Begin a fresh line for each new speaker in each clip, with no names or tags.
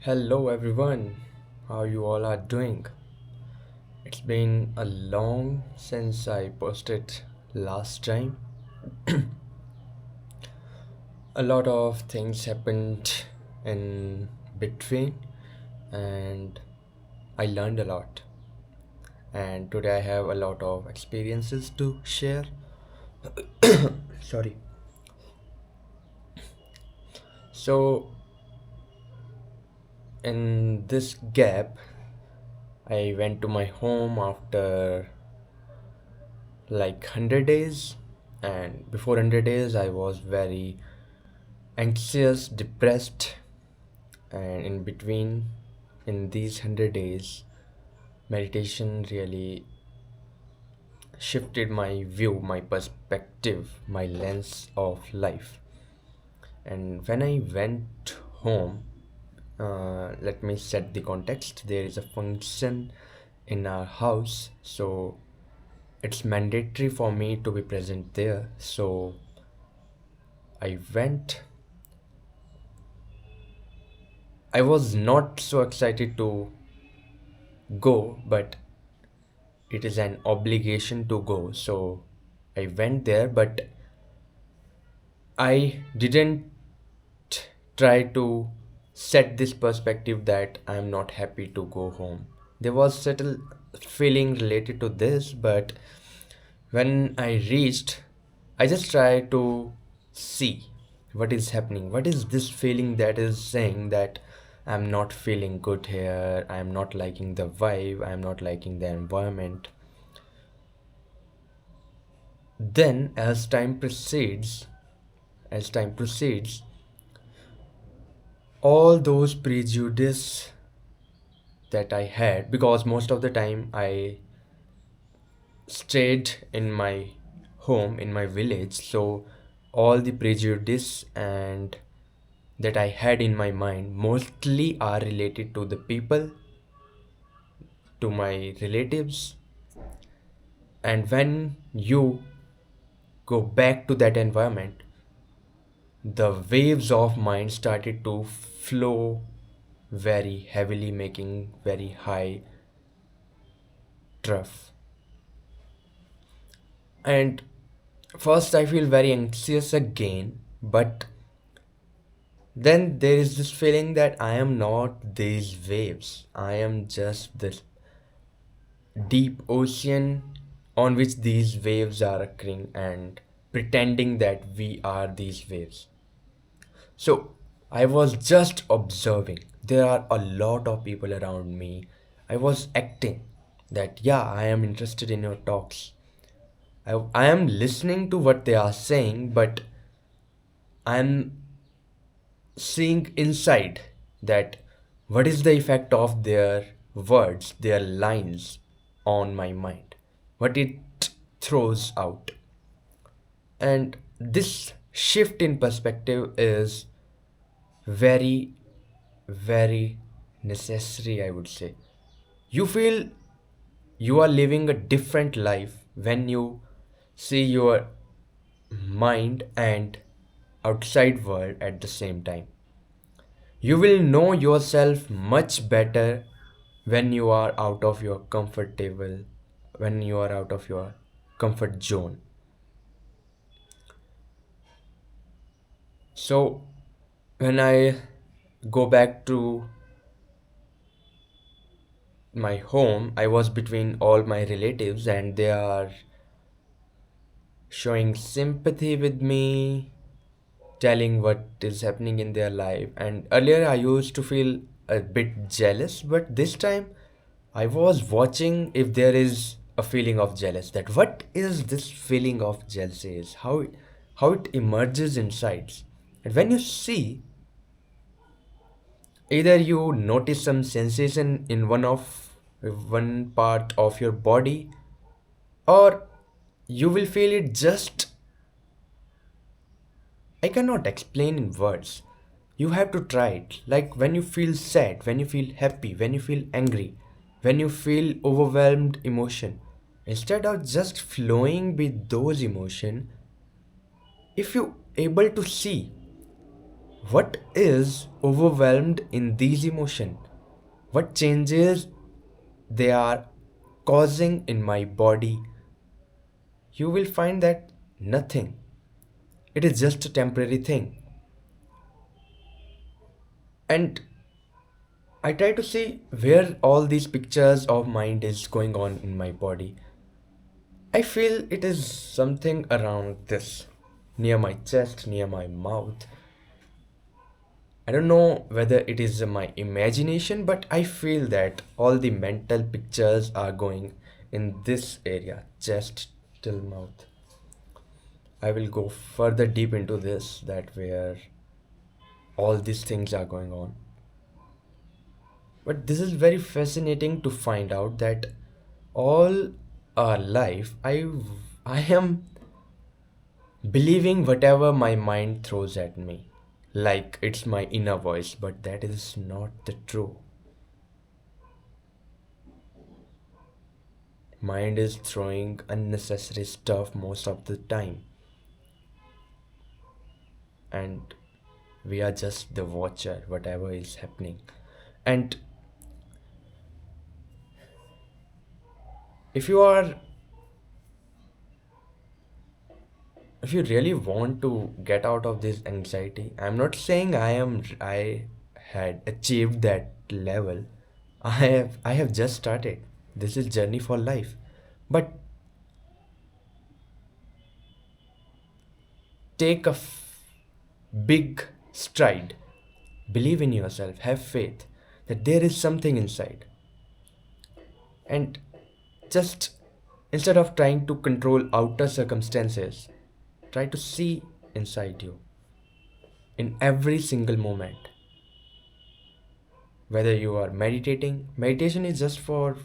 Hello everyone, how you all are doing? It's been a long since I posted last time. A lot of things happened in between and I learned a lot. And today I have a lot of experiences to share. Sorry. So in this gap I went to my home after like 100 days, and before 100 days I was very anxious, depressed, and in between, in these 100 days, meditation really shifted my view, my perspective, my lens of life. And when I went home, let me set the context. There is a function in our house, so it's mandatory for me to be present there. So I went. I was not so excited to go, but it is an obligation to go. So I went there, but I didn't try to set this perspective that I'm not happy to go home. There was subtle feeling related to this, but when I reached, I just tried to see what is happening. What is this feeling that is saying that I'm not feeling good here, I'm not liking the vibe, I'm not liking the environment. Then, as time proceeds, all those prejudices that I had, because most of the time I stayed in my home, in my village, so all the prejudice and that I had in my mind mostly are related to the people, to my relatives, and when you go back to that environment, the waves of mind started to flow very heavily, making very high trough. And first, I feel very anxious again, but then there is this feeling that I am not these waves. I am just this deep ocean on which these waves are occurring and pretending that we are these waves. So I was just observing. There are a lot of people around me. I was acting that, yeah, I am interested in your talks. I am listening to what they are saying, but I'm seeing inside that what is the effect of their words, their lines on my mind, what it throws out. And this shift in perspective is very, very necessary, I would say. You feel you are living a different life when you see your mind and outside world at the same time. You will know yourself much better when you are out of your comfortable, when you are out of your comfort zone. So, when I go back to my home, I was between all my relatives and they are showing sympathy with me, telling what is happening in their life. And earlier I used to feel a bit jealous, but this time I was watching if there is a feeling of jealous. That what is this feeling of jealousy is, how it emerges inside. And when you see, either you notice some sensation in one part of your body, or you will feel it just, I cannot explain in words. You have to try it. Like when you feel sad, when you feel happy, when you feel angry, when you feel overwhelmed emotion, instead of just flowing with those emotion, if you able to see What is overwhelmed in these emotions? What changes they are causing in my body? You will find that nothing. It is just a temporary thing. And I try to see where all these pictures of mind is going on in my body. I feel it is something around this, near my chest, near my mouth. I don't know whether it is my imagination, but I feel that all the mental pictures are going in this area, chest till mouth. I will go further deep into this, that where all these things are going on. But this is very fascinating to find out that all our life I am believing whatever my mind throws at me, like it's my inner voice, but that is not the true. Mind is throwing unnecessary stuff most of the time, and we are just the watcher, whatever is happening. And if you are if you really want to get out of this anxiety, I'm not saying I had achieved that level. I have just started. This is journey for life. But take a big stride. Believe in yourself, have faith that there is something inside. And just instead of trying to control outer circumstances, try to see inside you in every single moment. Whether you are meditating, meditation is just for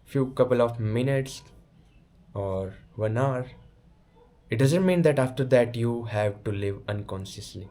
few couple of minutes or 1 hour. It doesn't mean that after that you have to live unconsciously.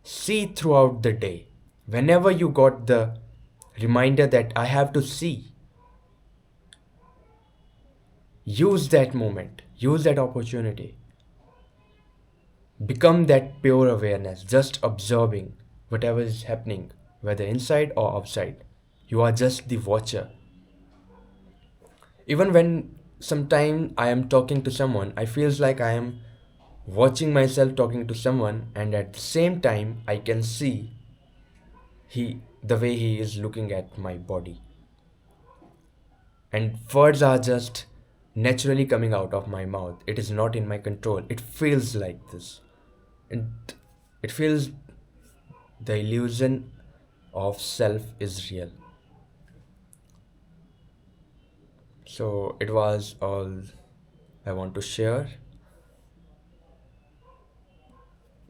See throughout the day. Whenever you got the reminder that I have to see, use that moment, use that opportunity. Become that pure awareness, just observing whatever is happening, whether inside or outside. You are just the watcher. Even when sometime I am talking to someone, I feels like I am watching myself talking to someone, and at the same time I can see the way he is looking at my body. And words are just naturally coming out of my mouth. It is not in my control. It feels like this. And it feels the illusion of self is real. So it was all I want to share.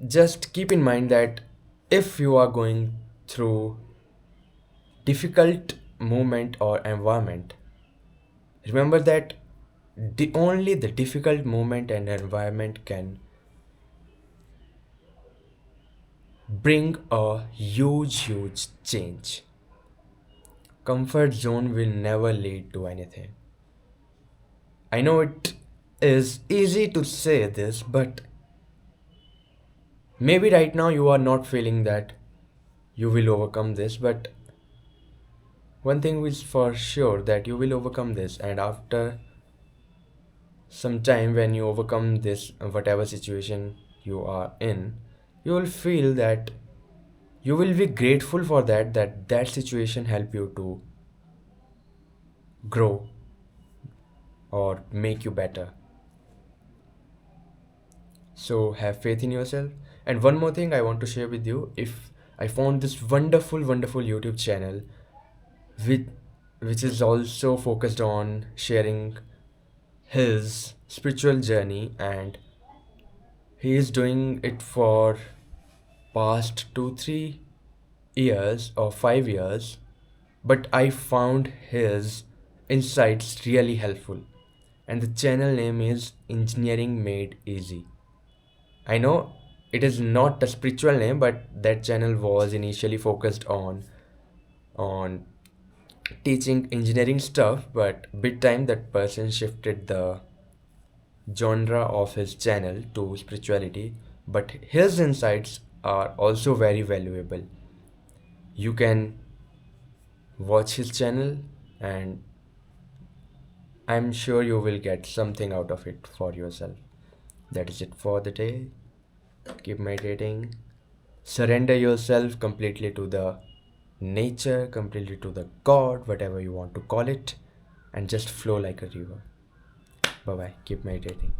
Just keep in mind that if you are going through difficult moment or environment, remember that only the difficult moment and environment can bring a huge change. Comfort zone will never lead to anything. I know it is easy to say this, but maybe right now you are not feeling that you will overcome this, but one thing is for sure that you will overcome this, and after some time when you overcome this, whatever situation you are in, you will feel that you will be grateful for that situation help you to grow or make you better. So have faith in yourself. And one more thing I want to share with you, if I found this wonderful YouTube channel with which is also focused on sharing his spiritual journey, and he is doing it for past 2 3 years or 5 years, but I found his insights really helpful, and the channel name is Engineering Made Easy. I know it is not a spiritual name, but that channel was initially focused on teaching engineering stuff, but bit time that person shifted the genre of his channel to spirituality. But his insights are also very valuable. You can watch his channel, and I'm sure you will get something out of it for yourself. That is it for the day. Keep meditating. Surrender yourself completely to the nature, completely to the God, whatever you want to call it, and just flow like a river. Bye bye. Keep meditating.